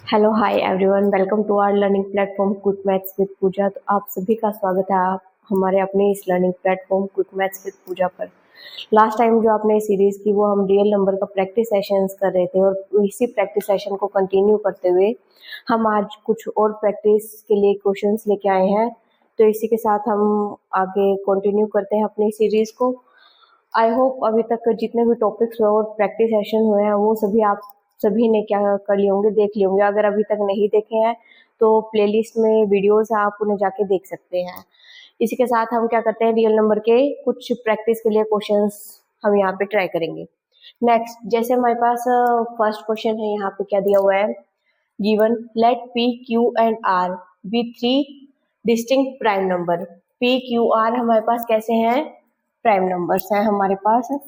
Hello hi everyone, welcome to our learning platform quick maths with Puja. तो आप सभी का स्वागत है आप हमारे अपने इस learning platform quick maths with Puja पर। लास्ट टाइम जो आपने सीरीज़ की वो हम रियल नंबर का प्रैक्टिस सेशंस कर रहे थे और इसी प्रैक्टिस सेशन को कंटिन्यू करते हुए हम आज कुछ और प्रैक्टिस के लिए क्वेश्चंस लेके आए हैं। तो इसी के साथ हम आगे कंटिन्यू करते हैं अपनी सीरीज़ को। आई होप अभी तक जितने भी टॉपिक्स हुए और प्रैक्टिस सेशन हुए हैं वो सभी ने क्या कर लिए होंगे, देख लिए होंगे। अगर अभी तक नहीं देखे हैं तो प्लेलिस्ट में वीडियोस हैं, आप उन्हें जाके देख सकते हैं। इसी के साथ हम क्या करते हैं, रियल नंबर के कुछ प्रैक्टिस के लिए क्वेश्चंस हम यहाँ पे ट्राई करेंगे। नेक्स्ट, जैसे हमारे पास फर्स्ट क्वेश्चन है, यहाँ पे क्या दिया हुआ है, given let P Q and R be three distinct prime number. P Q R हमारे पास कैसे हैं, प्राइम नंबर्स हैं हमारे पास।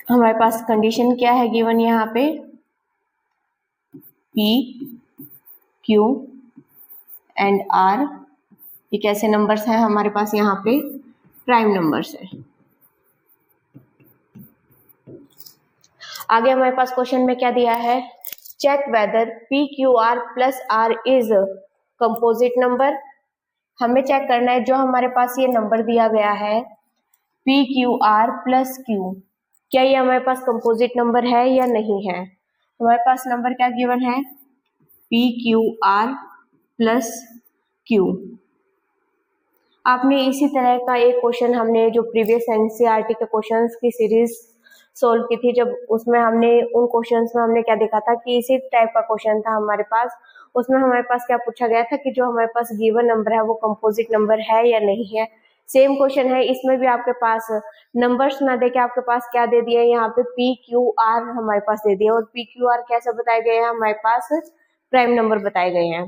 हमारे पास कंडीशन क्या है गिवन यहाँ पे, P, Q एंड R ये कैसे नंबर्स हैं हमारे पास, यहाँ पे प्राइम नंबर्स है। आगे हमारे पास क्वेश्चन में क्या दिया है, check whether P Q R plus R is composite number. हमें चेक करना है जो हमारे पास ये नंबर दिया गया है P Q R plus Q, क्या ये हमारे पास कंपोजिट नंबर है या नहीं है। हमारे पास नंबर क्या गिवन है, P Q R plus Q। आपने इसी तरह का एक क्वेश्चन हमने जो प्रीवियस एनसीईआरटी के क्वेश्चंस की सीरीज सोल्व की थी, जब उसमें हमने उन क्वेश्चंस में हमने क्या देखा था कि इसी टाइप का क्वेश्चन था हमारे पास। उसमें हमारे पास क्या पूछा गया था कि जो हमारे पास गिवन नंबर है वो कंपोजिट नंबर है या नहीं है। सेम क्वेश्चन है, इसमें भी आपके पास नंबर्स ना देके आपके पास क्या दे दिया है, यहाँ पे पी क्यू आर हमारे पास दे दिया, और पी क्यू आर कैसे बताए गए हैं, हमारे पास प्राइम नंबर बताए गए हैं।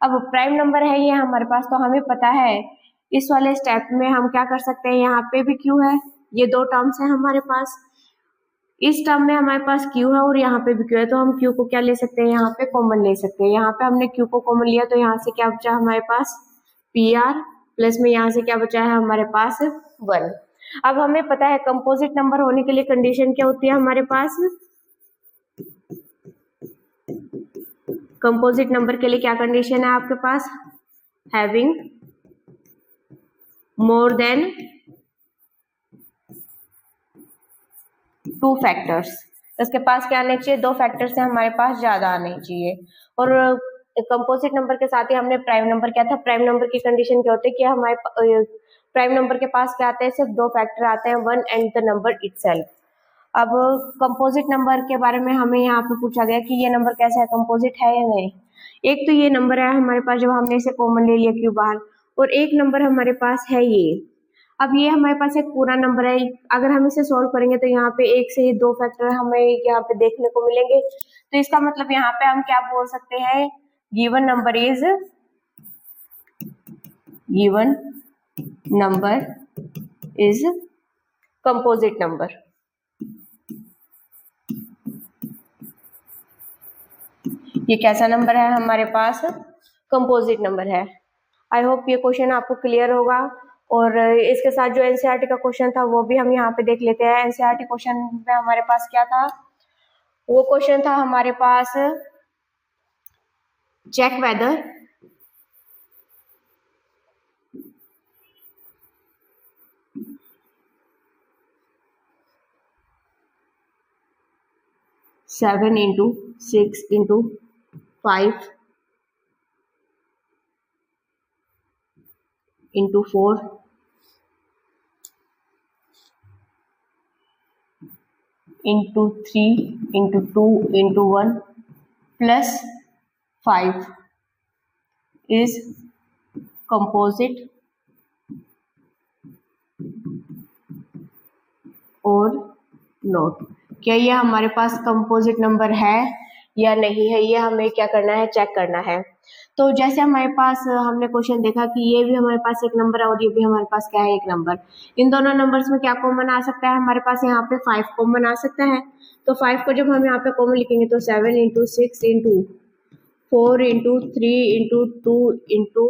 अब प्राइम नंबर है ये हमारे पास, तो हमें पता है इस वाले स्टेप में हम क्या कर सकते हैं, यहाँ पे भी क्यू है, ये दो टर्म्स है हमारे पास, इस टर्म में हमारे पास क्यू है और यहाँ पे भी क्यू है, तो हम क्यू को क्या ले सकते हैं, यहाँ पे कॉमन ले सकते हैं। यहाँ पे हमने क्यू को कॉमन लिया तो यहाँ से क्या बचा हमारे पास, पी आर प्लस में यहाँ से क्या बचा है हमारे पास 1। अब हमें पता है कंपोजिट नंबर होने के लिए कंडीशन क्या होती है हमारे पास, कंपोजिट नंबर के लिए क्या कंडीशन है आपके पास, हैविंग मोर देन 2 फैक्टर्स। इसके पास क्या आने चाहिए, 2 फैक्टर्स से हमारे पास ज्यादा आने चाहिए। और कंपोजिट नंबर के साथ ही हमने प्राइम नंबर क्या था, प्राइम नंबर की कंडीशन क्या होती है कि हमारे प्राइम नंबर के पास क्या आते हैं, सिर्फ 2 फैक्टर आते हैं, 1 एंड द नंबर इटसेल्फ। अब कंपोजिट नंबर के बारे में हमें यहाँ पे पूछा गया कि ये नंबर कैसा है, कंपोजिट है या नहीं। एक तो ये नंबर है हमारे पास जब हमने इसे कॉमन ले लिया क्यू बाहर, और एक नंबर हमारे पास है ये। अब ये हमारे पास एक पूरा नंबर है, अगर हम इसे सॉल्व करेंगे तो यहाँ पे एक से ही 2 फैक्टर हमें यहाँ पे देखने को मिलेंगे। तो इसका मतलब यहाँ पे हम क्या बोल सकते हैं, given number is composite number. ये कैसा नंबर है हमारे पास, कंपोजिट नंबर है। आई होप ये क्वेश्चन आपको क्लियर होगा। और इसके साथ जो एनसीईआरटी का क्वेश्चन था वो भी हम यहाँ पे देख लेते हैं। एनसीईआरटी क्वेश्चन में हमारे पास क्या था, वो क्वेश्चन था हमारे पास check whether seven into 6 into 5 into 4 into 3 into 2 into 1 plus 5 is composite और नोट। क्या ये हमारे पास कंपोजिट नंबर है या नहीं है, ये हमें क्या करना है, चेक करना है। तो जैसे हमारे पास हमने क्वेश्चन देखा कि ये भी हमारे पास एक नंबर है और ये भी हमारे पास क्या है, एक नंबर। इन दोनों नंबर्स में क्या कॉमन आ सकता है हमारे पास, यहाँ पे 5 कॉमन आ सकता है। तो 5 को जब हम यहाँ पे कॉमन लिखेंगे तो 7 into 6 into 4 into 3 into 2 into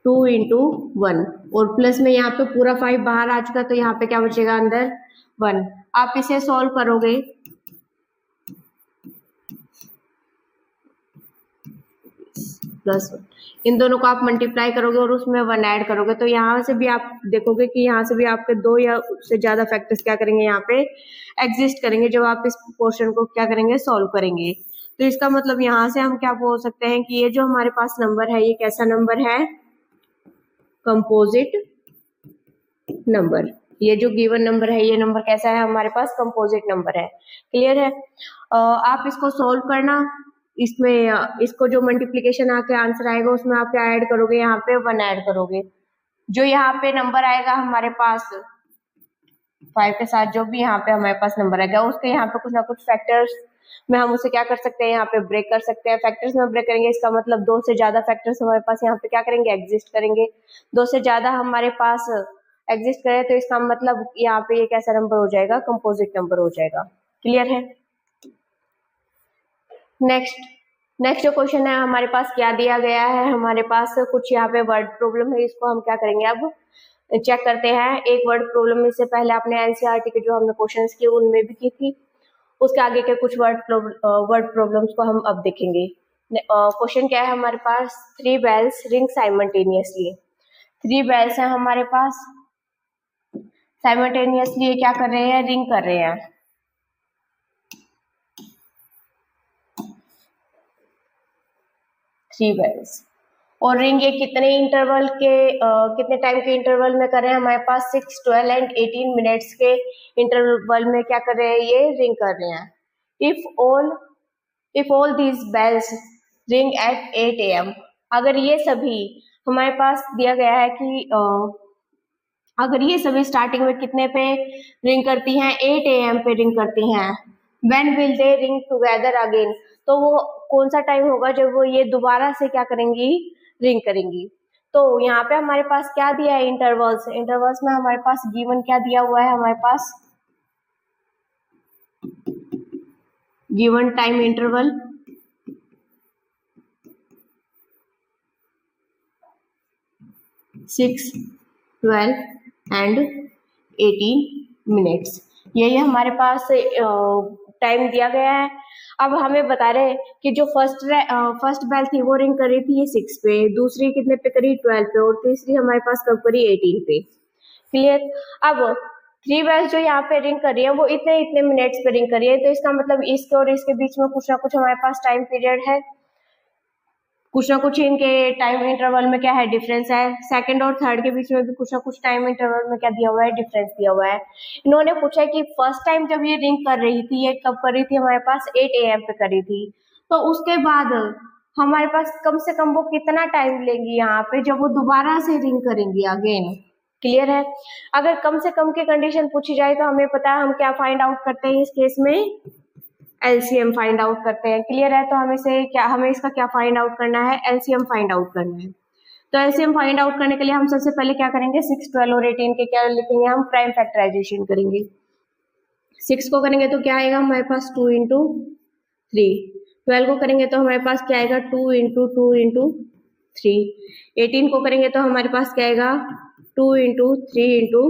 2 × 1 और प्लस में यहाँ पे पूरा 5 बाहर आ चुका, तो यहाँ पे क्या बचेगा अंदर 1। आप इसे सॉल्व करोगे +1, इन दोनों को आप मल्टीप्लाई करोगे और उसमें 1 ऐड करोगे, तो यहाँ से भी आप देखोगे कि यहाँ से भी आपके 2 या उससे ज्यादा फैक्टर्स क्या करेंगे यहाँ पे एग्जिस्ट करेंगे जब आप इस क्वेश्चन को क्या करेंगे सॉल्व करेंगे। तो इसका मतलब यहाँ से हम क्या बोल सकते हैं कि ये जो हमारे पास नंबर है ये कैसा नंबर है, कंपोजिट नंबर। ये जो गिवन नंबर है ये नंबर कैसा है, हमारे पास कंपोजिट नंबर है। क्लियर है। आप इसको सॉल्व करना, इसमें इसको जो मल्टीप्लिकेशन आके आंसर आएगा उसमें आप क्या ऐड करोगे, यहाँ पे 1 ऐड करोगे। जो यहाँ पे नंबर आएगा हमारे पास 5 के साथ, जो भी यहाँ पे हमारे पास नंबर आएगा उसके यहाँ पे कुछ ना कुछ फैक्टर्स में हम उसे क्या कर सकते हैं, यहाँ पे ब्रेक कर सकते हैं। फैक्टर्स में ब्रेक करेंगे इसका मतलब 2 से ज्यादा फैक्टर्स हमारे पास यहाँ पे क्या करेंगे एग्जिस्ट करेंगे। 2 से ज्यादा हमारे पास एग्जिस्ट करे तो इसका मतलब यहाँ पे ये कैसा नंबर हो जाएगा, कंपोजिट नंबर हो जाएगा। क्लियर है। नेक्स्ट जो क्वेश्चन है हमारे पास क्या दिया गया है, हमारे पास कुछ यहाँ पे वर्ड प्रॉब्लम है, इसको हम क्या करेंगे अब चेक करते हैं। एक वर्ड प्रॉब्लम में से पहले आपने एनसीईआरटी के जो हमने क्वेश्चंस किए उनमें भी की थी, उसके आगे के कुछ वर्ड प्रॉब्लम्स को हम अब देखेंगे। क्वेश्चन क्या है हमारे पास, 3 बेल्स रिंग साइमल्टेनियसली। 3 बेल्स हैं हमारे पास, साइमल्टेनियसली क्या कर रहे हैं, रिंग कर रहे हैं। थ्री बेल्स और रिंग ये कितने इंटरवल के कितने टाइम के इंटरवल में कर रहे हैं, हमारे पास 6, 12 एंड 18 मिनट्स के इंटरवल में क्या कर रहे हैं, ये रिंग कर रहे हैं। If all these bells ring at 8 AM, अगर ये सभी हमारे पास दिया गया है कि अगर ये सभी स्टार्टिंग में कितने पे रिंग करती हैं, 8 AM पे रिंग करती हैं, when will they ring together again, तो वो कौन सा टाइम होगा जब वो ये दोबारा से क्या करेंगी, रिंग करेंगी। तो यहाँ पे हमारे पास क्या दिया है, इंटरवल्स में हमारे पास गिवन क्या दिया हुआ है, हमारे पास given time interval 6, 12 and 18 minutes, यही हमारे पास टाइम दिया गया है। अब हमें बता रहे हैं कि जो फर्स्ट बेल थी वो रिंग कर रही थी ये 6 पे, दूसरी कितने पे करी 12 पे, और तीसरी हमारे पास कब करी 18 पे। क्लियर। अब 3 बेल्स जो यहाँ पे रिंग कर रही है वो इतने मिनट्स पे रिंग कर रही है, तो इसका मतलब इसके और इसके बीच में कुछ ना कुछ हमारे पास टाइम पीरियड है, कुछ ना कुछ इनके टाइम इंटरवल में क्या है, डिफरेंस है। सेकंड और थर्ड के बीच में भी कुछ ना कुछ टाइम इंटरवल में क्या दिया हुआ है, डिफरेंस दिया हुआ है। इन्होंने पूछा कि फर्स्ट टाइम जब ये रिंग कर रही थी, ये कब कर रही थी, हमारे पास 8 AM पे कर रही थी, तो उसके बाद हमारे पास कम से कम वो कितना टाइम लेंगी यहाँ पे जब वो दोबारा से रिंग करेंगी अगेन। क्लियर है। अगर कम से कम की कंडीशन पूछी जाए तो हमें पता है हम क्या फाइंड आउट करते हैं इस केस में, एलसीएम फाइंड आउट करते हैं। क्लियर है। तो हमें इसका क्या फाइंड आउट करना है, एलसीएम फाइंड आउट करना है। तो एलसीएम फाइंड आउट करने के लिए हम सबसे पहले क्या करेंगे, 6, 12 और 18 के क्या लिखेंगे, हम प्राइम फैक्टराइजेशन करेंगे। 6 को करेंगे तो क्या आएगा हमारे पास 2 × 3, 12 को करेंगे तो हमारे पास क्या आएगा 2 × 2 × 3, 18 को करेंगे तो हमारे पास क्या आएगा 2 × 3 ×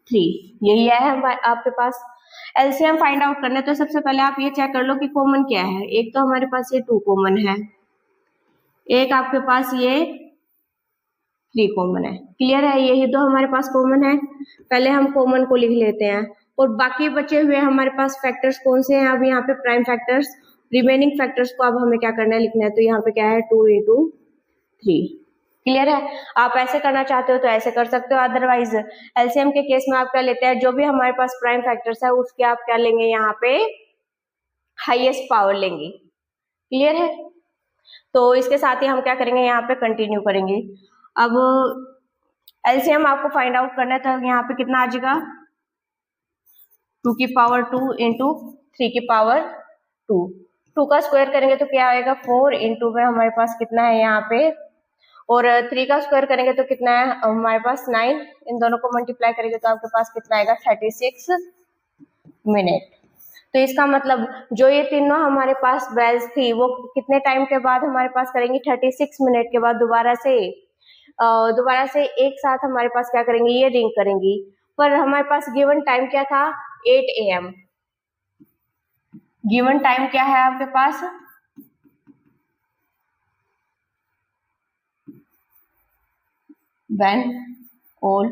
3, यही है आपके पास। एलसीएम फाइंड आउट करना है तो सबसे पहले आप ये चेक कर लो कि कॉमन क्या है। एक तो हमारे पास ये 2 कॉमन है, एक आपके पास ये 3 कॉमन है। क्लियर है। यही तो हमारे पास कॉमन है, पहले हम कॉमन को लिख लेते हैं और बाकी बचे हुए हमारे पास फैक्टर्स कौन से हैं, अब यहाँ पे प्राइम फैक्टर्स, रिमेनिंग फैक्टर्स को अब हमें क्या करना है, लिखना है। तो यहाँ पे क्या है 2 × 3। क्लियर है। आप ऐसे करना चाहते हो तो ऐसे कर सकते हो, अदरवाइज एलसीएम के केस में आप क्या लेते हैं, जो भी हमारे पास प्राइम फैक्टर्स है उसके आप क्या लेंगे, यहाँ पे हाईएस्ट पावर लेंगे। क्लियर है। तो इसके साथ ही हम क्या करेंगे, यहाँ पे कंटिन्यू करेंगे। अब एलसीएम आपको फाइंड आउट करना है तो यहाँ पे कितना आ जाएगा, 2 की पावर 2 × 3 की पावर 2, 2 का स्क्वायर करेंगे तो क्या आएगा 4 × में हमारे पास कितना है यहाँ पे, और 3 का स्क्वायर करेंगे तो कितना है हमारे पास 9, इन दोनों को मल्टीप्लाई करेंगे तो आपके पास कितना आएगा 36 मिनट। तो इसका मतलब जो ये तीनों हमारे पास बेल्स थी वो कितने टाइम के बाद हमारे पास करेंगी, 36 मिनट के बाद दोबारा से दोबारा से एक साथ हमारे पास क्या करेंगी, ये रिंग करेंगी। पर हमारे पास गिवन टाइम क्या था, 8 AM। गिवन टाइम क्या है आपके पास, when all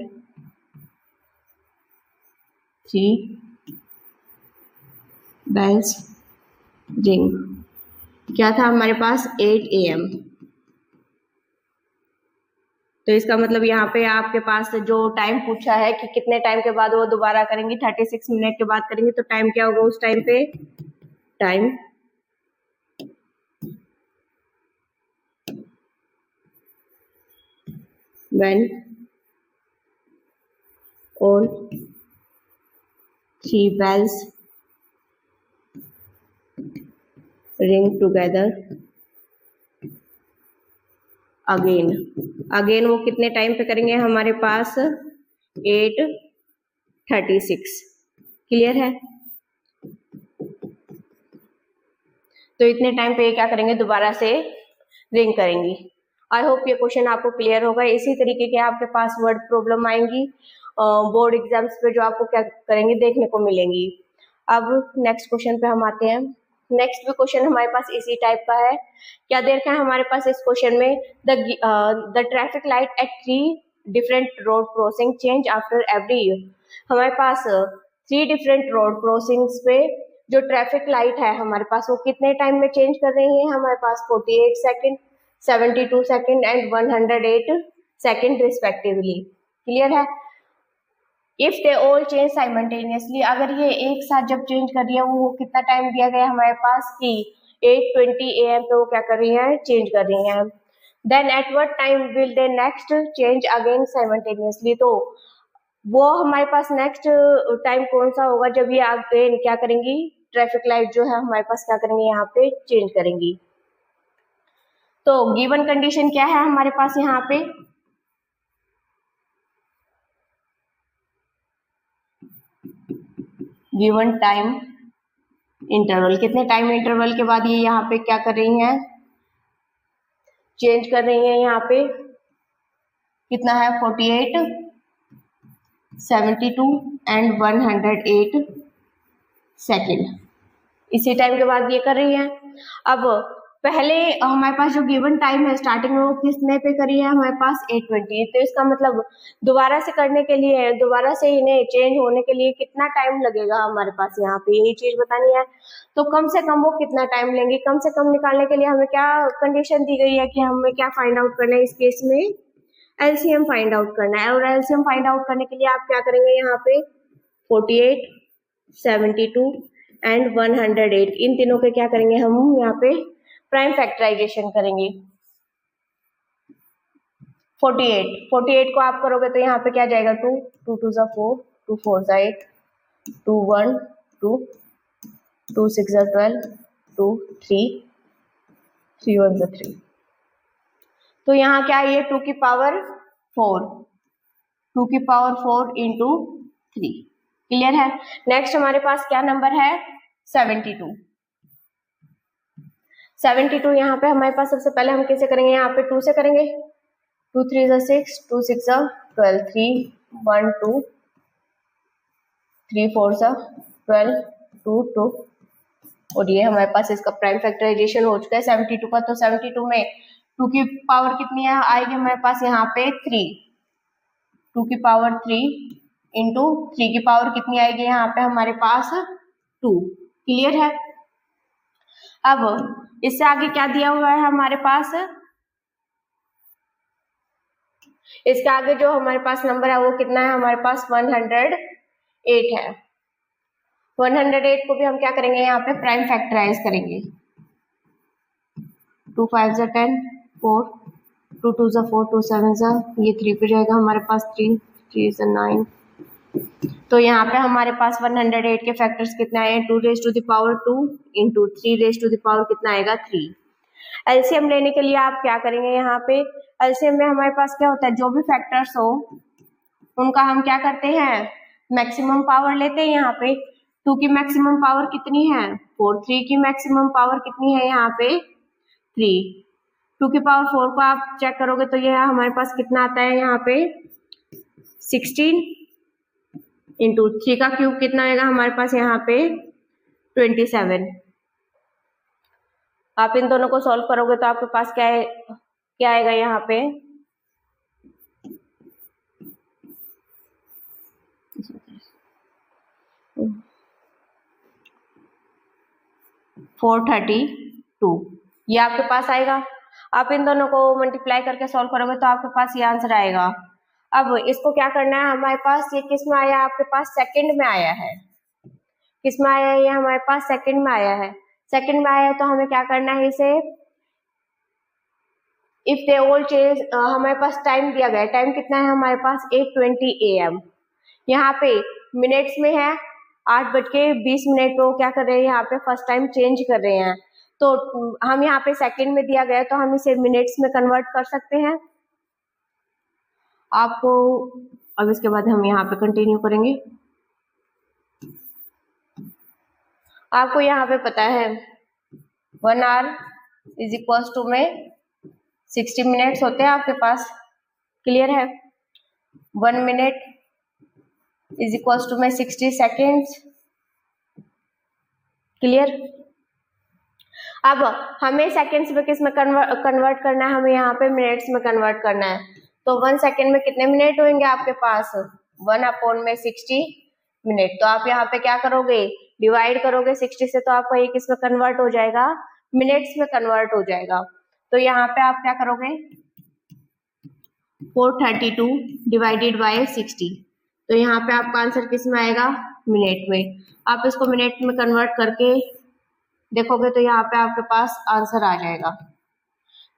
3 bells ring, क्या था हमारे पास 8 AM। तो इसका मतलब यहाँ पे आपके पास जो टाइम पूछा है कि कितने टाइम के बाद वो दोबारा करेंगी, 36 मिनट के बाद करेंगे, तो टाइम क्या होगा उस टाइम पे, time when all 3 bells ring together again वो कितने टाइम पे करेंगे हमारे पास, 8:36। क्लियर है। तो इतने टाइम पे क्या करेंगे, दोबारा से रिंग करेंगी। आई होप ये क्वेश्चन आपको क्लियर होगा। इसी तरीके के आपके पास वर्ड प्रॉब्लम आएंगी बोर्ड एग्जाम्स पे, जो आपको क्या करेंगे, देखने को मिलेंगी। अब नेक्स्ट क्वेश्चन पे हम आते हैं। नेक्स्ट भी क्वेश्चन हमारे पास इसी टाइप का है। क्या दे रखा है हमारे पास इस क्वेश्चन में, the traffic light at 3 different road crossing change after every year. हमारे पास 3 डिफरेंट रोड क्रॉसिंग्स पे जो ट्रैफिक लाइट है हमारे पास, वो कितने टाइम में चेंज कर रही है, हमारे पास 48 second, 72 second and 108 second respectively. Clear है। If they all change simultaneously, अगर ये एक साथ जब चेंज कर रही है, वो कितना टाइम दिया गया हमारे पास कि 8:20 AM पे वो क्या कर रही है, चेंज कर रही है। Then at what time will they next change again simultaneously, तो वो हमारे पास नेक्स्ट टाइम कौन सा होगा जब ये अगेन क्या करेंगी, ट्रैफिक लाइट जो है हमारे पास क्या करेंगे, यहाँ पे चेंज करेंगी। तो गिवन कंडीशन क्या है हमारे पास यहाँ पे, गिवन टाइम इंटरवल, कितने टाइम इंटरवल के बाद ये यहाँ पे क्या कर रही हैं, चेंज कर रही हैं। यहाँ पे कितना है, 48, 72 एंड 108 सेकेंड, इसी टाइम के बाद ये कर रही है। अब पहले हमारे पास जो गिवन टाइम है स्टार्टिंग में, वो किसने पे करी है हमारे पास, 8:20। तो इसका मतलब दोबारा से करने के लिए, दोबारा से इन्हें चेंज होने के लिए कितना टाइम लगेगा हमारे पास, यहाँ पे यही चीज बतानी है। तो कम से कम वो कितना टाइम लेंगे, कम से कम निकालने के लिए हमें क्या कंडीशन दी गई है कि हमें क्या फाइंड आउट करना है, इस केस में एलसीएम फाइंड आउट करना है। और एलसीएम फाइंड आउट करने के लिए आप क्या करेंगे, यहाँ पे 48, 72 एंड 108, इन तीनों के क्या करेंगे हम, यहाँ पे प्राइम फैक्टराइजेशन करेंगे। 48 को आप करोगे तो यहाँ पे क्या जाएगा, 2 2 2 जा 4, 2 4 जा 8, 2 1 2, 2 6 जा 12, 2 3 3 1 जा 3। तो यहाँ क्या है, ये 2 की पावर 4, 2 की पावर 4 इंटू 3। क्लियर है। नेक्स्ट हमारे पास क्या नंबर है, 72। 72 यहाँ पे हमारे पास सबसे पहले हम कैसे करेंगे, यहाँ पे 2 से करेंगे, 2 3 जा 6, 2 6 जा 12, 3 1 2, 3 4 जा 12, 2 2, और ये हमारे पास इसका प्राइम फैक्टराइजेशन हो चुका है 72 का। तो 72 में 2 की पावर कितनी है आएगी हमारे पास, यहाँ पे 3, 2 की पावर 3 इंटू 3 की पावर कितनी आएगी यहाँ पे हमारे पास, 2। क्लियर है। अब इससे आगे क्या दिया हुआ है हमारे पास, इसके आगे जो हमारे पास नंबर है वो कितना है हमारे पास, 108 है। 108 को भी हम क्या करेंगे, यहाँ पे प्राइम फैक्टराइज करेंगे। 2 5 जा 10, 4 2 2 जा 4, 2 7 जा, ये 3 पे जाएगा हमारे पास, 3 3 जा 9। तो यहाँ पे हमारे पास 108 के फैक्टर्स कितना है, 2 raise to the power 2 into 3 raise to the power कितना आएगा, 3। एलसीएम लेने के लिए आप क्या करेंगे, यहाँ पे एलसीएम में हमारे पास क्या होता है, जो भी फैक्टर्स हो उनका हम क्या करते हैं, मैक्सिमम पावर लेते हैं। यहाँ पे 2 की मैक्सिमम पावर कितनी है, 4, 3 की मैक्सिमम पावर कितनी है यहाँ पे, 3। 2 की पावर 4 को आप चेक करोगे तो ये हमारे पास कितना आता है यहाँ पे 16 इंटू 3 का क्यूब कितना आएगा हमारे पास यहाँ पे 27। आप इन दोनों को सॉल्व करोगे तो आपके पास क्या है, क्या आएगा यहाँ पे 432 ये आपके पास आएगा। आप इन दोनों को मल्टीप्लाई करके सॉल्व करोगे तो आपके पास ये आंसर आएगा। अब इसको क्या करना है, हमारे पास ये किस में आया, आपके पास सेकंड में आया है। किस में आया है, ये हमारे पास सेकंड में आया है। सेकंड में आया है तो हमें क्या करना है, इसे इफ दे ऑल चेंज, हमारे पास टाइम दिया गया है, टाइम कितना है हमारे पास 8:20 AM। यहाँ पे मिनट्स में है 8:20 को क्या कर रहे हैं, यहाँ पे फर्स्ट टाइम चेंज कर रहे हैं। तो हम यहाँ पे सेकंड में दिया गया है तो हम इसे मिनट्स में कन्वर्ट कर सकते हैं आपको। अब इसके बाद हम यहाँ पे कंटिन्यू करेंगे। आपको यहाँ पे पता है 1 आवर इज इक्वल्स टू में 60 मिनट्स होते हैं आपके पास, क्लियर है। 1 मिनट इज इक्वल्स टू में 60 सेकेंड्स, क्लियर। अब हमें सेकेंड्स में किस में कन्वर्ट करना है, हमें यहाँ पे मिनट्स में कन्वर्ट करना है। तो 1 सेकेंड में कितने मिनट होंगे आपके पास, 1/60 मिनट। तो आप यहाँ पे क्या करोगे, डिवाइड करोगे 60 से, तो आपका ये किस में कन्वर्ट हो जाएगा, मिनट्स में कन्वर्ट हो जाएगा। तो यहाँ पे आप क्या करोगे 432 डिवाइडेड बाय 60, तो यहाँ पे आपका आंसर किस में आएगा, मिनट में। आप इसको मिनट में कन्वर्ट करके देखोगे तो यहाँ पे आपके पास आंसर आ जाएगा।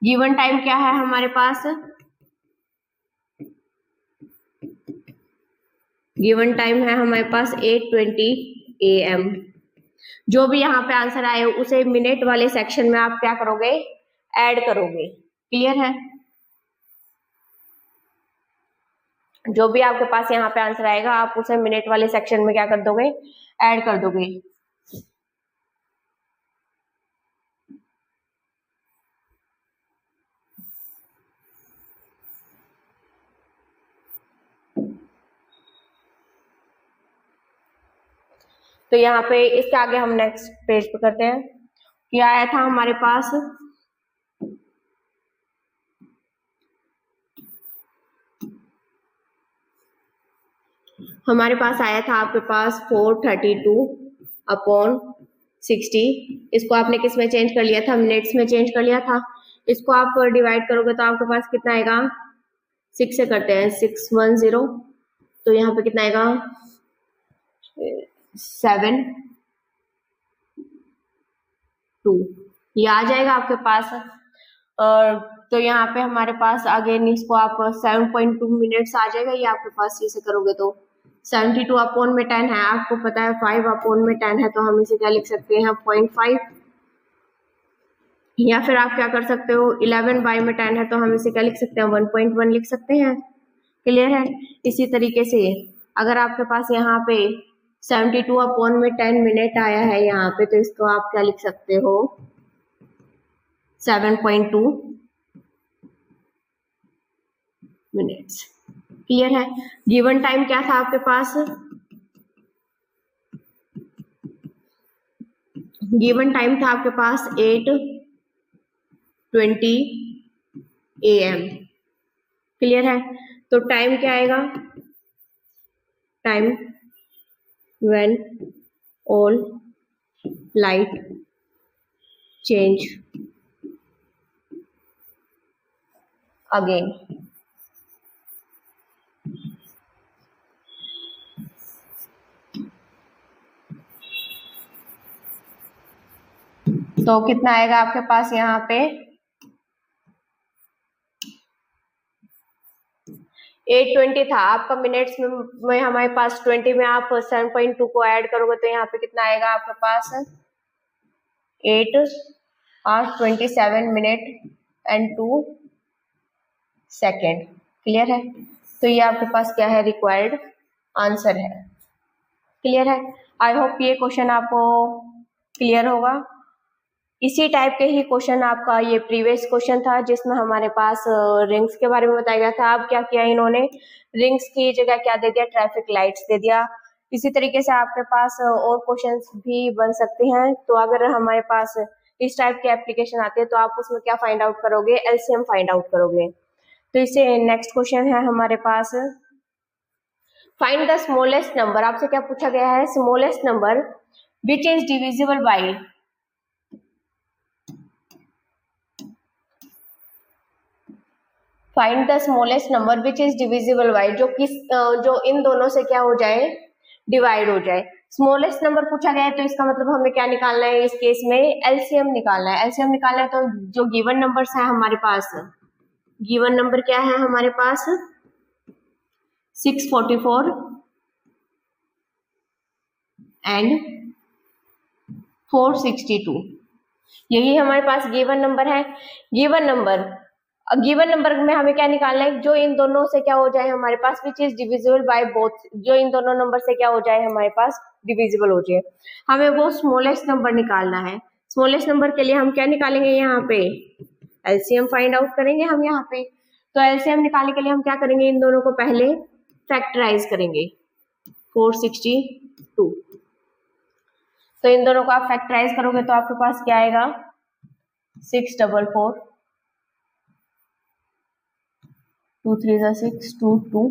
गिवन टाइम क्या है हमारे पास, गिवन टाइम है हमारे पास 8:20 AM। जो भी यहाँ पे आंसर आए उसे मिनट वाले सेक्शन में आप क्या करोगे, ऐड करोगे, क्लियर है। जो भी आपके पास यहाँ पे आंसर आएगा आप उसे मिनट वाले सेक्शन में क्या कर दोगे, ऐड कर दोगे। तो यहाँ पे इसके आगे हम नेक्स्ट पेज पे करते हैं। क्या आया था हमारे पास, हमारे पास आया था आपके पास 432/60। इसको आपने किस में चेंज कर लिया था, मिनट्स में चेंज कर लिया था। इसको आप डिवाइड करोगे तो आपके पास कितना आएगा, 6 से करते हैं, 610, तो यहाँ पे कितना आएगा 7:2, ये आ जाएगा आपके पास। और तो यहाँ पे हमारे पास अगेन इसको आप 7.2 मिनट्स आ जाएगा, ये आपके पास इसे करोगे तो 72/10 है। आपको पता है 5/10 है, तो हम इसे क्या लिख सकते हैं 0.5, या फिर आप क्या कर सकते हो 11/10 है, तो हम इसे क्या लिख सकते हैं 1.1 लिख सकते हैं, क्लियर है। इसी तरीके से अगर आपके पास यहाँ पे 72/10 मिनट आया है यहाँ पे, तो इसको आप क्या लिख सकते हो 7.2 मिनट्स, क्लियर है। गिवन टाइम क्या था आपके पास, गिवन टाइम था आपके पास 8:20 AM, क्लियर है। तो टाइम क्या आएगा, time when all light change again. तो कितना आएगा आपके पास यहाँ पे 8:20 था आपका मिनट्स में हमारे पास 20 में आप 7.2 को ऐड करोगे तो यहाँ पे कितना आएगा आपके पास 8:27 मिनट एंड 2 सेकेंड, क्लियर है। तो ये आपके पास क्या है, रिक्वायर्ड आंसर है, क्लियर है। आई होप ये क्वेश्चन आपको क्लियर होगा। इसी टाइप के ही क्वेश्चन आपका ये प्रीवियस क्वेश्चन था जिसमें हमारे पास रिंग्स के बारे में बताया गया था। अब क्या किया इन्होंने, रिंग्स की जगह क्या दे दिया, ट्रैफिक लाइट्स दे दिया। इसी तरीके से आपके पास और क्वेश्चंस भी बन सकते हैं। तो अगर हमारे पास इस टाइप के एप्लीकेशन आते हैं तो आप उसमें क्या फाइंड आउट करोगे, एलसीएम फाइंड आउट करोगे। तो इससे नेक्स्ट क्वेश्चन है हमारे पास, फाइंड द स्मॉलेस्ट नंबर। आपसे क्या पूछा गया है, smallest number which is divisible by, find the smallest number which is divisible by, जो इन दोनों से क्या हो जाए, डिवाइड हो जाए। स्मॉलेस्ट नंबर पूछा गया है तो इसका मतलब हमें क्या निकालना है, इस केस में एलसीएम निकालना है। एलसीएम निकालना है तो जो गिवन नंबर्स है हमारे पास, गिवन नंबर क्या है हमारे पास, 644 एंड 462, यही हमारे पास गिवन नंबर है। गिवन नंबर में हमें क्या निकालना है, जो इन दोनों से क्या हो जाए हमारे पास, which is divisible by both, जो इन दोनों नंबर से क्या हो जाए हमारे पास, डिविजिबल हो जाए। हमें वो स्मॉलेस्ट नंबर निकालना है। स्मॉलेस्ट नंबर के लिए हम क्या निकालेंगे, यहाँ पे एलसीएम फाइंड आउट करेंगे हम यहाँ पे। तो एलसीएम निकालने के लिए हम क्या करेंगे, इन दोनों को पहले फैक्टराइज करेंगे, 462। तो इन दोनों को आप फैक्टराइज करोगे तो आपके पास क्या आएगा, 644, 2 3 6, 2 2,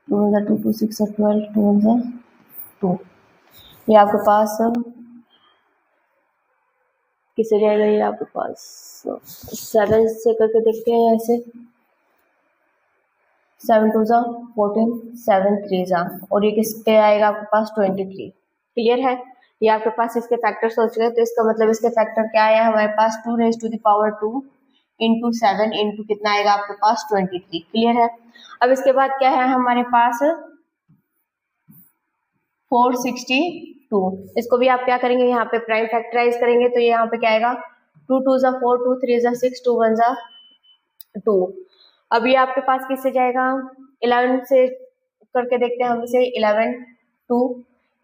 2 2 2 6 12, 2 2, ये आपके पास किसे जाएगा, ये आपके पास 7 से करके देखते हैं ऐसे, 7 2 14, 7 3, और ये किस पे आएगा आपके पास 23। क्लियर है, ये आपके पास इसके फैक्टर सोच रहे, तो इसका मतलब इसके फैक्टर क्या आया हमारे पास, 2 raised to the power 2 into 7 into कितना आएगा आपके पास 23। क्लियर है। अब इसके बाद क्या है हमारे पास 462, इसको भी आप क्या करेंगे, यहाँ पे प्राइम फैक्टराइज करेंगे तो ये यहाँ पे क्या आएगा, 2 2 4, 2 3 6, 2 1 2। अब ये आपके पास किससे जाएगा, 11 से करके देखते हैं हम इसे,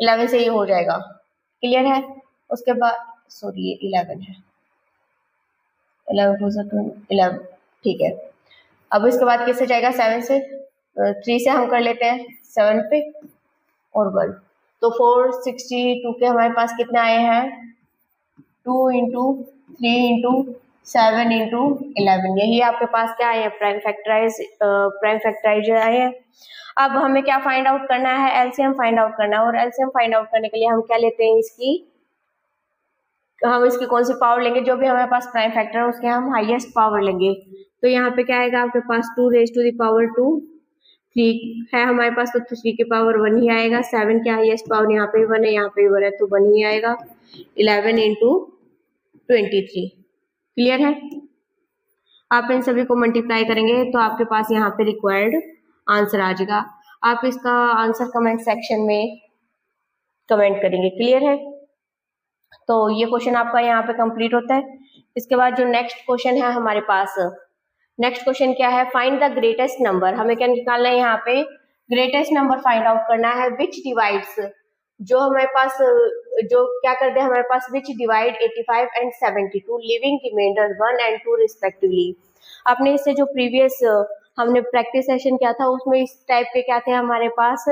11 से ये हो जाएगा। क्लियर है। उसके बाद सॉरी ये 11 है, 11 2 11, ठीक है। अब इसके बाद किससे जाएगा, 7 से, 3 से हम कर लेते हैं 7 पे और 1, तो 462 के हमारे पास कितने आए हैं, 2 इंटू 3 इंटू 7 इंटू 11, यही आपके पास क्या आए हैं, प्राइम फैक्टराइज आए हैं। अब हमें क्या फाइंड आउट करना है, एलसीएम फाइंड आउट करना है। और एलसीएम फाइंड आउट करने के लिए हम क्या लेते हैं, हम इसकी कौन सी पावर लेंगे, जो भी हमारे पास प्राइम फैक्टर है उसके हम हाईएस्ट पावर लेंगे। तो यहाँ पे क्या आएगा आपके पास, 2 raised to the power 2, 3 है हमारे पास तो 3 की पावर 1 ही आएगा। 7 के हाईएस्ट पावर यहाँ पे 1 है, यहाँ पे 1 है तो 1 ही आएगा। 11 इंटू 23। क्लियर है। आप इन सभी को मल्टीप्लाई करेंगे तो आपके पास यहाँ पे रिक्वायर्ड आंसर आ जाएगा। आप इसका आंसर कमेंट सेक्शन में कमेंट करेंगे। क्लियर है। तो ये क्वेश्चन आपका यहाँ पे कंप्लीट होता है। इसके बाद जो नेक्स्ट क्वेश्चन है हमारे पास, नेक्स्ट क्वेश्चन क्या है, फाइंड द ग्रेटेस्ट नंबर। हमें क्या निकालना है, यहाँ पे ग्रेटेस्ट नंबर फाइंड आउट करना है विच डिवाइड्स, जो हमारे पास जो क्या कर दे हमारे पास, which divide 85 and 72 leaving remainder 1 and 2 respectively. आपने इससे जो प्रीवियस हमने प्रैक्टिस सेशन किया था उसमें इस टाइप के क्या थे हमारे पास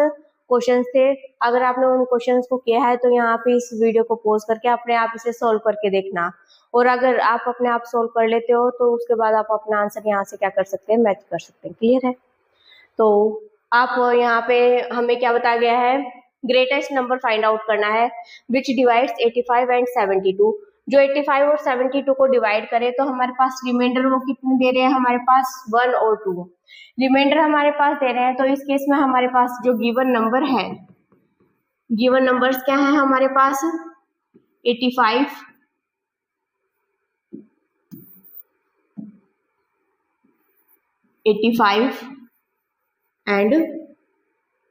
क्वेश्चंस थे। अगर आपने उन क्वेश्चंस को किया है तो यहाँ पे इस वीडियो को पॉज करके अपने आप इसे सॉल्व करके देखना, और अगर आप अपने आप सॉल्व कर लेते हो तो उसके बाद आप अपना आंसर यहाँ से क्या कर सकते हैं, मैच कर सकते हैं। क्लियर है। तो आप यहाँ पे हमें क्या बताया गया है, ग्रेटेस्ट नंबर फाइंड आउट करना है विच डिवाइड्स 85 एंड 72। जो 85 और 72 को डिवाइड करे तो हमारे पास रिमाइंडर वो कितने दे रहे हैं, हमारे पास 1 और 2 रिमाइंडर हमारे पास दे रहे हैं। तो इस केस में हमारे पास जो गिवन नंबर है, गिवन नंबर्स क्या है हमारे पास, 85 एंड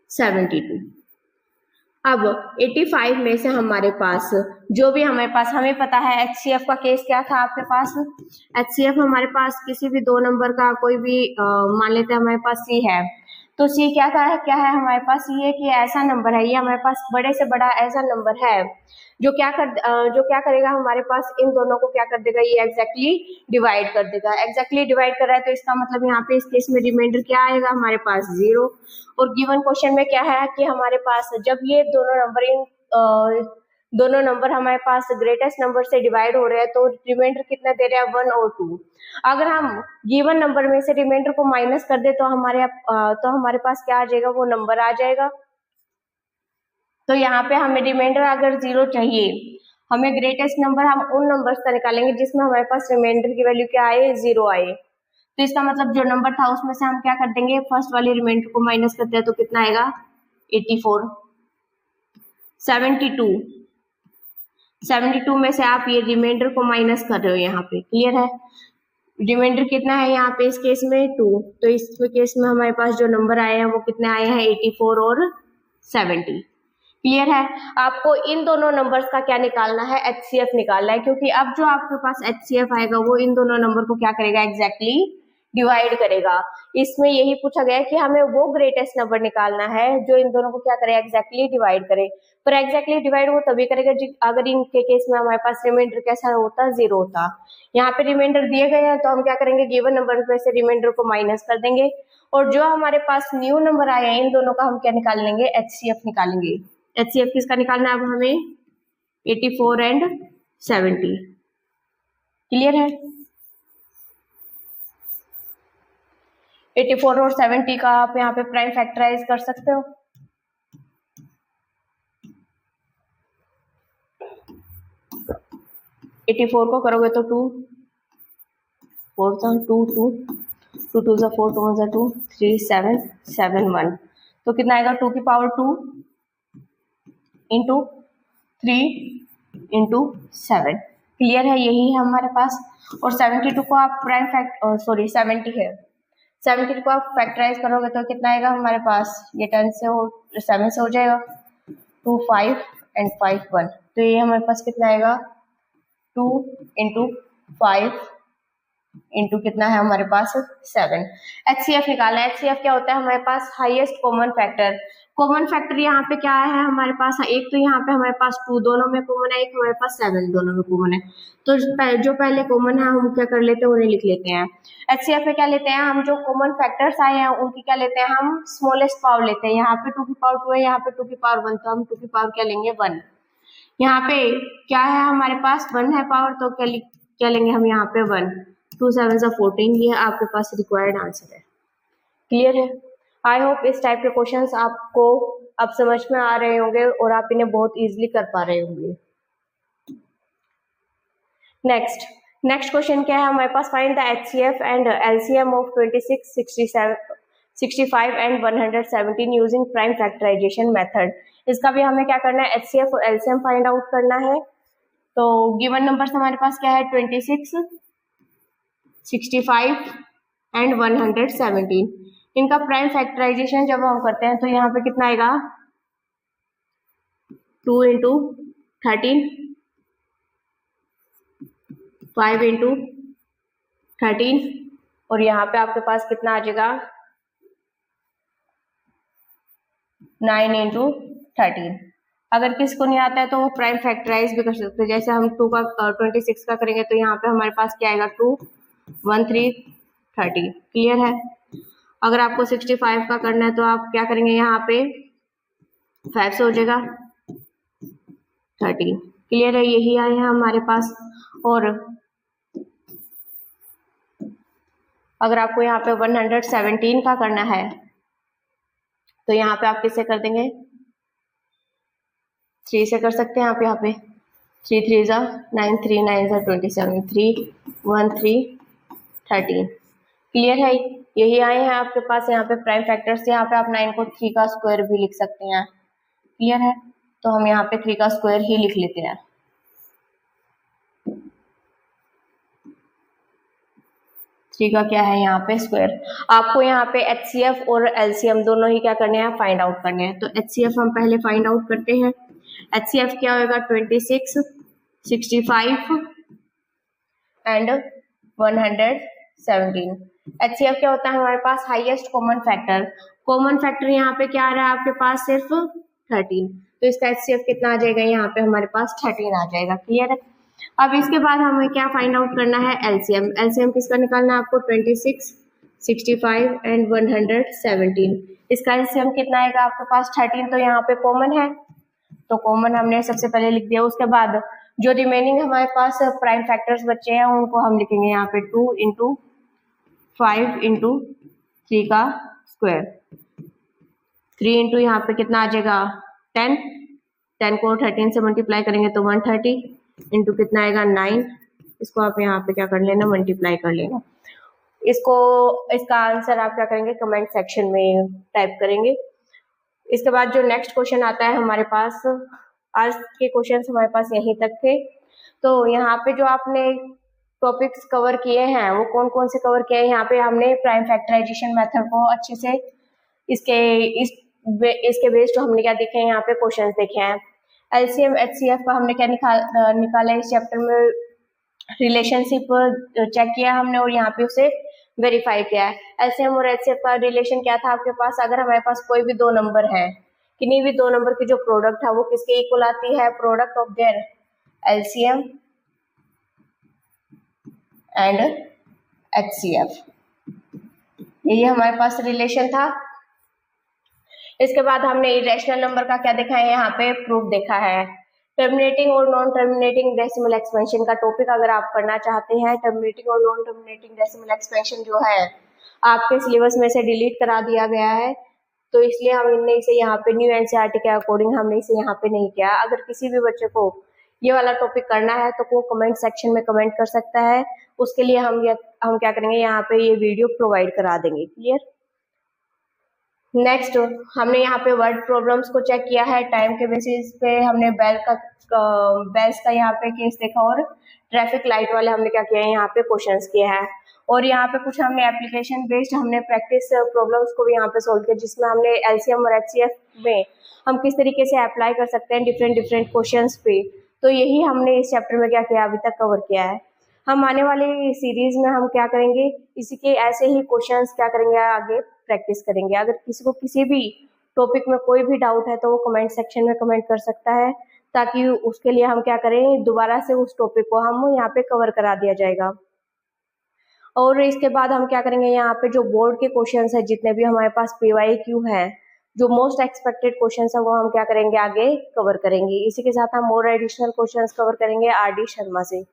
72। अब 85 में से हमारे पास जो भी हमारे पास, हमें पता है HCF का केस क्या था आपके पास, HCF हमारे पास किसी भी दो नंबर का कोई भी मान लेते हैं हमारे पास C है, तो सी क्या है हमारे पास, ये कि ऐसा नंबर है, ये हमारे पास बड़े से बड़ा ऐसा नंबर है जो क्या करेगा हमारे पास इन दोनों को क्या कर देगा, ये एग्जैक्टली डिवाइड कर देगा। एग्जैक्टली डिवाइड कर रहा है तो इसका मतलब यहाँ पे इस केस में रिमाइंडर क्या आएगा हमारे पास 0। और गिवन क्वेश्चन में क्या है कि हमारे पास जब ये दोनों नंबर हमारे पास ग्रेटेस्ट नंबर से डिवाइड हो रहे हैं तो रिमाइंडर कितना दे रहा है, 1 और 2। अगर हम गिवन नंबर में से रिमाइंडर को माइनस कर दे तो हमारे पास क्या आ जाएगा, वो नंबर आ जाएगा। तो यहाँ पे हमें रिमाइंडर अगर 0 चाहिए, हमें ग्रेटेस्ट नंबर हम उन नंबर्स का निकालेंगे जिसमें हमारे पास रिमाइंडर की वैल्यू क्या आए, 0 आए। तो इसका मतलब जो नंबर था उसमें से हम क्या कर देंगे, फर्स्ट वाले रिमाइंडर को माइनस करते हैं तो कितना आएगा, 84। 72 में से आप ये रिमाइंडर को माइनस कर रहे हो यहाँ पे, क्लियर है। रिमाइंडर कितना है यहाँ पे इस केस में 2, तो इस केस में हमारे पास जो नंबर आए हैं वो कितने आए हैं, 84 और 70। क्लियर है। आपको इन दोनों नंबर्स का क्या निकालना है, एचसीएफ निकालना है, क्योंकि अब जो आपके पास एचसीएफ आएगा वो इन दोनों नंबर को क्या करेगा, एग्जैक्टली डिवाइड करेगा। इसमें यही पूछा गया है कि हमें वो ग्रेटेस्ट नंबर निकालना है जो इन दोनों को क्या करे, एग्जैक्टली डिवाइड करे। पर एग्जैक्टली डिवाइड वो तभी करेगा अगर इनके केस में हमारे पास रिमाइंडर कैसा होता, 0 होता। यहाँ पे रिमाइंडर दिए गए हैं तो हम क्या करेंगे, गिवन नंबर में से रिमाइंडर को माइनस कर देंगे और जो हमारे पास न्यू नंबर आए हैं इन दोनों का हम क्या निकाल लेंगे, एचसीएफ निकालेंगे। एचसीएफ किसका निकालना है अब हमें, 84 एंड 70। क्लियर है। 84 और 70 का आप यहाँ पे प्राइम फैक्टराइज कर सकते हो। एटी 84 को करोगे तो 2 4 2 2 2 2 4 2 2 3 7 7 1, तो कितना आएगा, 2 की पावर 2 इंटू 3 इंटू 7। क्लियर है, यही है हमारे पास। और 72 को आप प्राइम 70 है, 70 को आप फैक्टराइज करोगे तो कितना आएगा हमारे पास, ये 7 से हो जाएगा, 2 5 एंड 5 1, तो ये हमारे पास कितना आएगा, 2 इंटू 5 इंटू कितना है हमारे पास, 7। एचसीएफ निकालना है। एचसीएफ क्या होता है हमारे पास, highest common factor. Common factor यहाँ पे क्या है हमारे पास, एक तो यहाँ पे हमारे पास 2 दोनों में कॉमन है, एक हमारे पास 7 दोनों में कॉमन है। तो जो पहले कॉमन है हम क्या कर लेते हैं, उन्हें लिख लेते हैं। एचसीएफ में क्या लेते हैं हम, जो कॉमन फैक्टर्स आए हैं उनकी क्या लेते हैं हम, स्मॉलेस्ट पावर लेते हैं। यहाँ पे 2 की पावर 2 है, यहाँ पे 2 की पावर 1, तो हम 2 की पावर क्या लेंगे, 1। यहाँ पे क्या है हमारे पास, 1 है पावर, तो क्या लेंगे हम यहाँ पे 1। 2 7 14, ये आपके पास रिक्वायर्ड आंसर है। क्लियर है। आई होप इस टाइप के क्वेश्चंस आपको अब समझ में आ रहे होंगे और आप इन्हें बहुत इजीली कर पा रहे होंगे। नेक्स्ट क्वेश्चन क्या है हमारे पास, find the HCF and LCM of 26 65 and 117 using prime factorisation method. इसका भी हमें क्या करना है, एचसीएफ और एलसीएम फाइंड आउट करना है। तो गिवन नंबर्स हमारे पास क्या है, 26 65 एंड 117। इनका प्राइम फैक्टराइजेशन जब हम करते हैं तो यहाँ पे कितना आएगा, 2 इंटू 13, 5 इंटू 13, और यहाँ पे आपके पास कितना आ जाएगा, 9 इंटू 13। अगर किसको नहीं आता है तो वो प्राइम फैक्टराइज भी कर सकते हैं। जैसे हम 26 का करेंगे तो यहाँ पे हमारे पास क्या आएगा, 2 1 3 30। क्लियर है। अगर आपको 65 का करना है तो आप क्या करेंगे, यहाँ पे 5 से हो जाएगा 30। क्लियर है, यही आए हैं हमारे पास। और अगर आपको यहाँ पे 117 का करना है तो यहाँ पे आप किससे कर देंगे, 3 से कर सकते हैं आप। यहाँ पे 3 3 जा 9, 3 9 जा 27, 3 1 3 13। क्लियर है, यही आए हैं आपके पास यहाँ पे प्राइम फैक्टर्स। यहाँ पे आप 9 को 3 का स्क्वायर भी लिख सकते हैं। क्लियर है, तो हम यहाँ पे 3 का स्क्वायर ही लिख लेते हैं। थ्री का क्या है यहाँ पे, स्क्वायर। आपको यहाँ पे एचसीएफ और एलसीएम दोनों ही क्या करने हैं, फाइंड आउट करने हैं। तो एचसीएफ हम पहले फाइंड आउट करते हैं। एचसीएफ क्या होगा, 26 65 एंड 117। 17। HCF क्या होता है हमारे पास? Highest common factor. Common factor यहाँ पे क्या आ रहा है आपके पास? सिर्फ 13। तो इसका HCF कितना आ जाएगा? यहाँ पे हमारे पास 13 आ जाएगा। क्लियर है? अब इसके बाद हमें क्या फाइंड आउट करना है? LCM। LCM किसका निकालना है आपको? 26, 65 एंड 117। इसका LCM कितना आएगा आपके पास? 13। तो यहाँ पे कॉमन है, तो कॉमन हमने सबसे पहले लिख दिया। उसके बाद जो रिमेनिंग हमारे पास प्राइम फैक्टर्स बचे हैं उनको हम लिखेंगे यहाँ पे 2 इंटू 5 इंटू 3 का स्क्वायर। 3 इंटू यहाँ पे कितना आ जाएगा? 10। 10 को 13 से मल्टीप्लाई करेंगे तो 130 इंटू कितना आएगा? 9। इसको आप यहाँ पे क्या कर लेना? मल्टीप्लाई कर लेना। इसका आंसर आप क्या करेंगे? कमेंट सेक्शन में टाइप करेंगे। इसके बाद जो नेक्स्ट क्वेश्चन आता है हमारे पास, आज के क्वेश्चंस हमारे पास यहीं तक थे। तो यहाँ पे जो आपने टॉपिक्स कवर किए हैं वो कौन कौन से कवर किए हैं? यहाँ पे हमने प्राइम फैक्टराइजेशन मेथड को अच्छे से इसके बेस्ड हमने क्या देखे हैं? यहाँ पे क्वेश्चंस देखे हैं। LCM HCF का हमने क्या निकाला है इस चैप्टर में? रिलेशनशिप चेक किया हमने और यहाँ पे उसे वेरीफाई किया है। LCM और HCF का रिलेशन क्या था आपके पास? अगर हमारे पास कोई भी दो नंबर है, किन्हीं भी दो नंबर की जो प्रोडक्ट है वो किसके इक्वल आती है? Product of their LCM and HCF। यही हमारे पास रिलेशन था। इसके बाद हमने इरेशनल नंबर का क्या देखा है? यहाँ पे प्रूफ देखा है। टर्मिनेटिंग और नॉन टर्मिनेटिंग डेसिमल एक्सपेंशन का टॉपिक अगर आप पढ़ना चाहते हैं, टर्मिनेटिंग और नॉन टर्मिनेटिंग डेसिमल एक्सपेंशन जो है आपके सिलेबस में से डिलीट करा दिया गया है, तो इसलिए हमने इसे यहाँ पे न्यू NCERT के अकॉर्डिंग हमने इसे यहाँ पे नहीं किया। अगर किसी भी बच्चे को ये वाला टॉपिक करना है तो वो कमेंट सेक्शन में कमेंट कर सकता है। उसके लिए हम क्या करेंगे? यहाँ पे ये वीडियो प्रोवाइड करा देंगे। क्लियर? नेक्स्ट हमने यहाँ पे वर्ड प्रॉब्लम्स को चेक किया है। टाइम के बेसिस पे हमने बेल्स का यहाँ पे केस देखा और ट्रैफिक लाइट वाले हमने क्या किया है? यहाँ पे क्वेश्चंस किए हैं। और यहाँ पे कुछ हमने एप्लीकेशन बेस्ड हमने प्रैक्टिस प्रॉब्लम्स को भी यहाँ पे सोल्व किया, जिसमें हमने LCM और HCF में हम किस तरीके से अप्लाई कर सकते हैं डिफरेंट क्वेश्चंस पे। तो यही हमने इस चैप्टर में क्या किया? अभी तक कवर किया है। हम आने वाली सीरीज में हम क्या करेंगे? इसी के ऐसे ही क्वेश्चंस क्या करेंगे? आगे प्रैक्टिस करेंगे। अगर किसी को किसी भी टॉपिक में कोई भी डाउट है तो वो कमेंट सेक्शन में कमेंट कर सकता है, ताकि उसके लिए हम क्या करें? दोबारा से उस टॉपिक को हम यहाँ पे कवर करा दिया जाएगा। और इसके बाद हम क्या करेंगे? यहाँ पे जो बोर्ड के क्वेश्चंस है, जितने भी हमारे पास PYQ है, जो मोस्ट एक्सपेक्टेड क्वेश्चंस है, वो हम क्या करेंगे? आगे कवर करेंगे। इसी के साथ हम और एडिशनल क्वेश्चंस कवर करेंगे RD शर्मा से।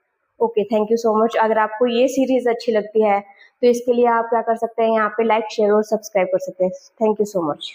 Okay, thank you so much. अगर आपको ये सीरीज अच्छी लगती है तो इसके लिए आप क्या कर सकते हैं? यहाँ पे लाइक, शेयर और सब्सक्राइब कर सकते हैं। Thank you so much.